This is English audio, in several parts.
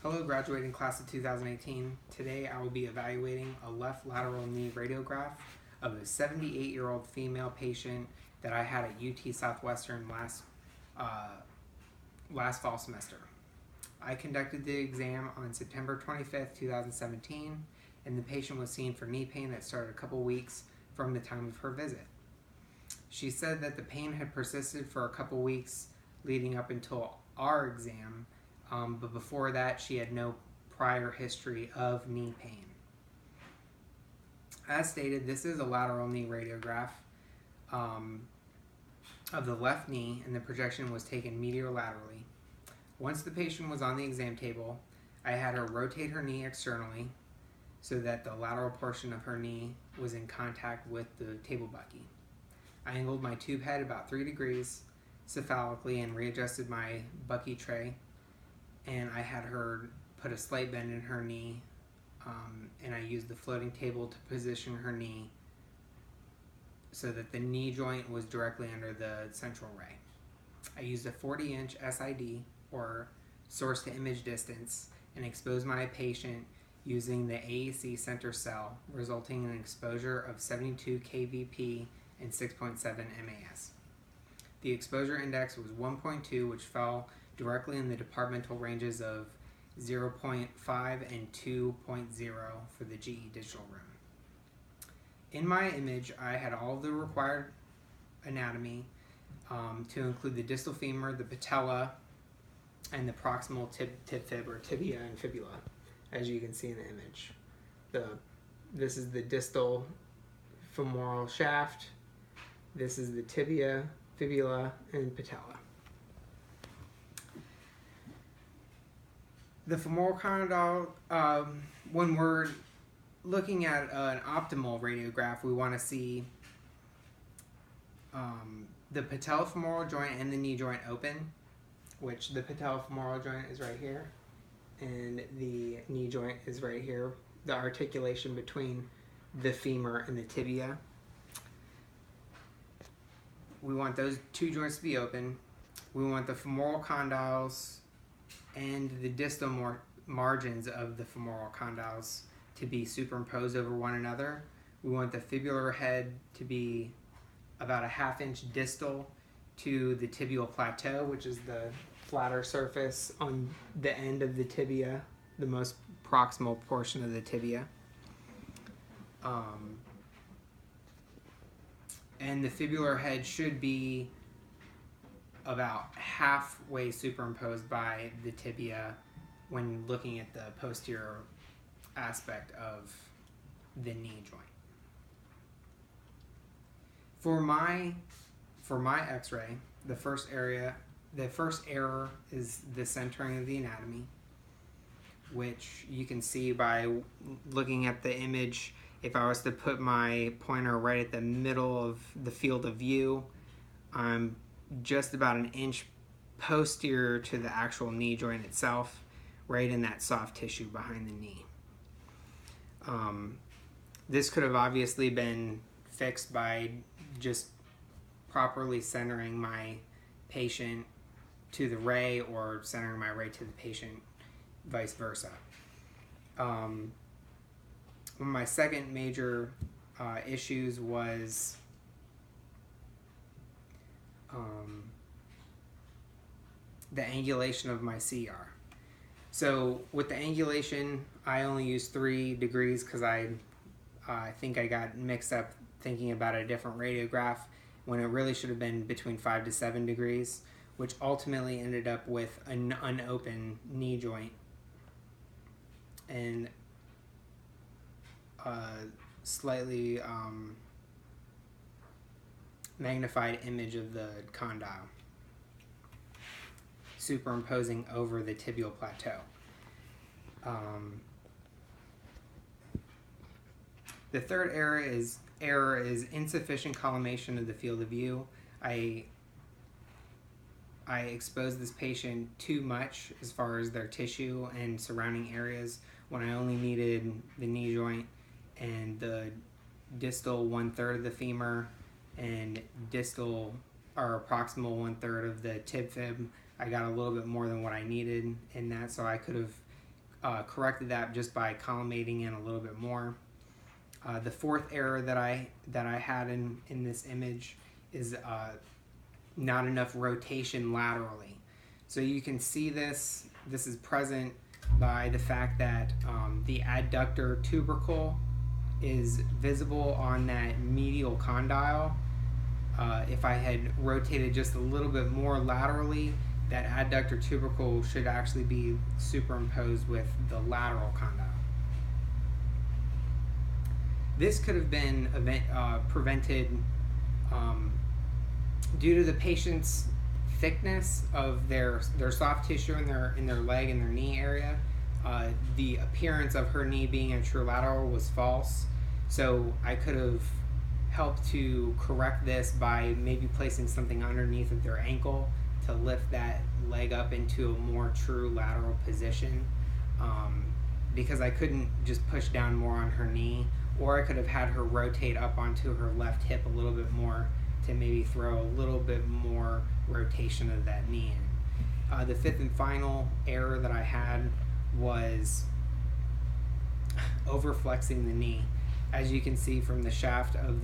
Hello, graduating class of 2018. Today I will be evaluating a left lateral knee radiograph of a 78-year-old female patient that I had at UT Southwestern last fall semester. I conducted the exam on September 25th, 2017, and the patient was seen for knee pain that started a couple weeks from the time of her visit. She said that the pain had persisted for a couple weeks leading up until our exam, but before that she had no prior history of knee pain. As stated, this is a lateral knee radiograph of the left knee, and the projection was taken medial-laterally. Once the patient was on the exam table, I had her rotate her knee externally so that the lateral portion of her knee was in contact with the table bucky. I angled my tube head about 3 degrees cephalically and readjusted my bucky tray, and I had her put a slight bend in her knee, and I used the floating table to position her knee so that the knee joint was directly under the central ray. I used a 40-inch SID, or source to image distance, and exposed my patient using the AEC center cell, resulting in an exposure of 72 kVp and 6.7 MAS. The exposure index was 1.2, which fell directly in the departmental ranges of 0.5 and 2.0 for the GE digital room. In my image, I had all of the required anatomy to include the distal femur, the patella, and the proximal tib fib, or tibia and fibula, as you can see in the image. This is the distal femoral shaft. This is the tibia, fibula, and patella. The femoral condyle, when we're looking at an optimal radiograph, we want to see the patellofemoral joint and the knee joint open, which the patellofemoral joint is right here, and the knee joint is right here, the articulation between the femur and the tibia. We want those two joints to be open. We want the femoral condyles and the distal margins of the femoral condyles to be superimposed over one another. We want the fibular head to be about a 1/2 inch distal to the tibial plateau, which is the flatter surface on the end of the tibia, the most proximal portion of the tibia. And the fibular head should be about halfway superimposed by the tibia when looking at the posterior aspect of the knee joint. For my x-ray, the first error is the centering of the anatomy, which you can see by looking at the image. If I was to put my pointer right at the middle of the field of view, I'm just about 1 inch posterior to the actual knee joint itself, right in that soft tissue behind the knee. This could have obviously been fixed by just properly centering my patient to the ray, or centering my ray to the patient, vice versa. One of my second major issues was the angulation of my CR. So with the angulation, I only used 3 degrees because I think I got mixed up thinking about a different radiograph when it really should have been between 5 to 7 degrees, which ultimately ended up with an unopened knee joint and a slightly magnified image of the condyle superimposing over the tibial plateau. The third error is insufficient collimation of the field of view. I exposed this patient too much as far as their tissue and surrounding areas when I only needed the knee joint and the distal 1/3 of the femur and distal or proximal 1/3 of the tib fib. I got a little bit more than what I needed in that, so I could have corrected that just by collimating in a little bit more. The fourth error that I had in this image is not enough rotation laterally. So you can see this is present by the fact that the adductor tubercle is visible on that medial condyle. If I had rotated just a little bit more laterally, that adductor tubercle should actually be superimposed with the lateral condyle. This could have been prevented due to the patient's thickness of their soft tissue in their leg and their knee area. The appearance of her knee being a true lateral was false, so I could have helped to correct this by maybe placing something underneath of their ankle to lift that leg up into a more true lateral position, because I couldn't just push down more on her knee, or I could have had her rotate up onto her left hip a little bit more to maybe throw a little bit more rotation of that knee in. The fifth and final error that I had was overflexing the knee. As you can see from the shaft of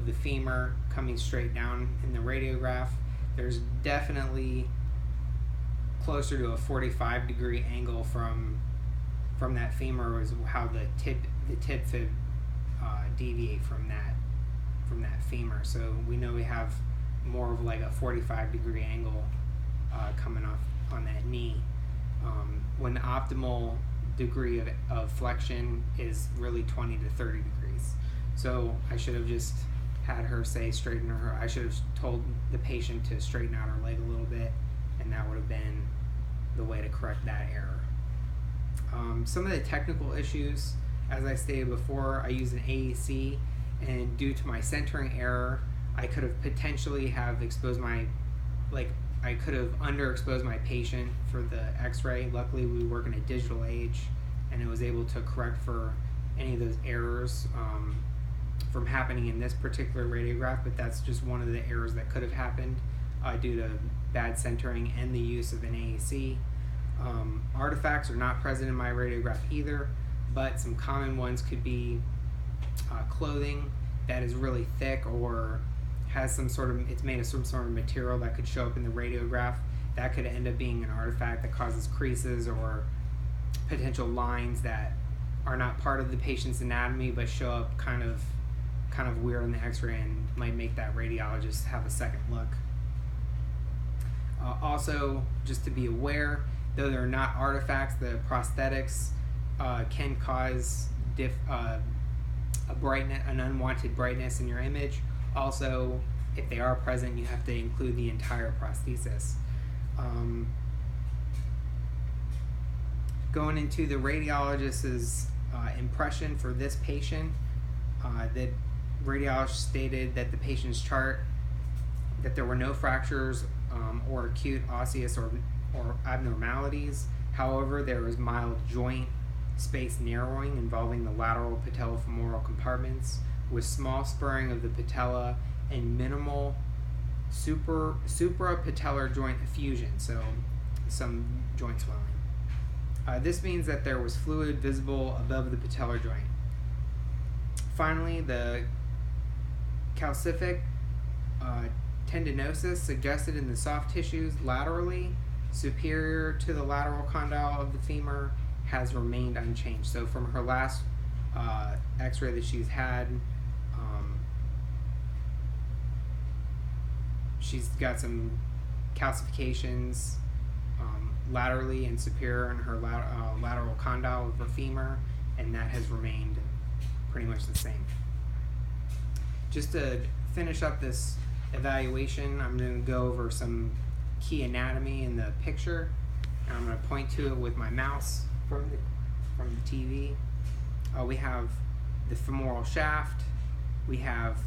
the femur coming straight down in the radiograph, there's definitely closer to a 45-degree angle from that femur is how the tib fib deviate from that femur. So we know we have more of like a 45-degree angle coming off on that knee, when the optimal degree of flexion is really 20 to 30 degrees. So I should have just had her straighten her. I should have told the patient to straighten out her leg a little bit, and that would have been the way to correct that error. Some of the technical issues, as I stated before, I use an AEC, and due to my centering error, I could have potentially have exposed I could have underexposed my patient for the x-ray. Luckily, we work in a digital age, and it was able to correct for any of those errors from happening in this particular radiograph, but that's just one of the errors that could have happened due to bad centering and the use of an AEC. Artifacts are not present in my radiograph either, but some common ones could be clothing that is really thick or has it's made of some sort of material that could show up in the radiograph. That could end up being an artifact that causes creases or potential lines that are not part of the patient's anatomy but show up kind of weird on the x-ray and might make that radiologist have a second look. Also, just to be aware, though they're not artifacts, the prosthetics can cause an unwanted brightness in your image. Also, if they are present, you have to include the entire prosthesis. Going into the radiologist's impression for this patient, the radiologist stated that the patient's chart, that there were no fractures or acute osseous or abnormalities. However, there was mild joint space narrowing involving the lateral patellofemoral compartments, with small spurring of the patella and minimal suprapatellar joint effusion, so some joint swelling. This means that there was fluid visible above the patellar joint. Finally, the calcific tendinosis suggested in the soft tissues laterally superior to the lateral condyle of the femur has remained unchanged. So from her last x-ray that she's had, she's got some calcifications laterally and superior in her lateral condyle of the femur, and that has remained pretty much the same. Just to finish up this evaluation, I'm going to go over some key anatomy in the picture, and I'm going to point to it with my mouse from the TV. We have the femoral shaft, we have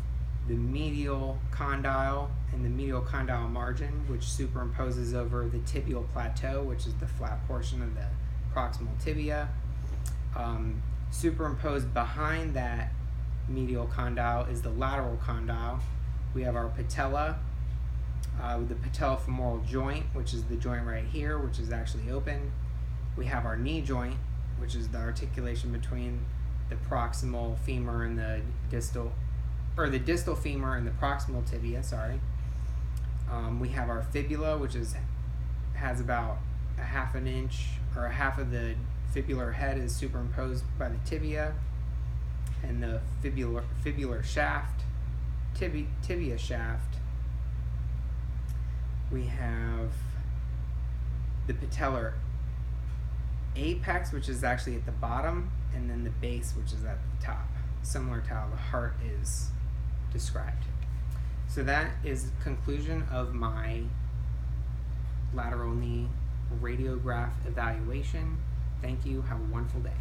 the medial condyle and the medial condyle margin, which superimposes over the tibial plateau, which is the flat portion of the proximal tibia. Superimposed behind that medial condyle is the lateral condyle. We have our patella with the patellofemoral joint, which is the joint right here, which is actually open. We have our knee joint, which is the articulation between the proximal femur and the distal femur and the proximal tibia, sorry. We have our fibula, which has about a half an inch, or a half of the fibular head is superimposed by the tibia, and the fibular shaft, tibia shaft. We have the patellar apex, which is actually at the bottom, and then the base, which is at the top, similar to how the heart is described. So that is conclusion of my lateral knee radiograph evaluation. Thank you. Have a wonderful day.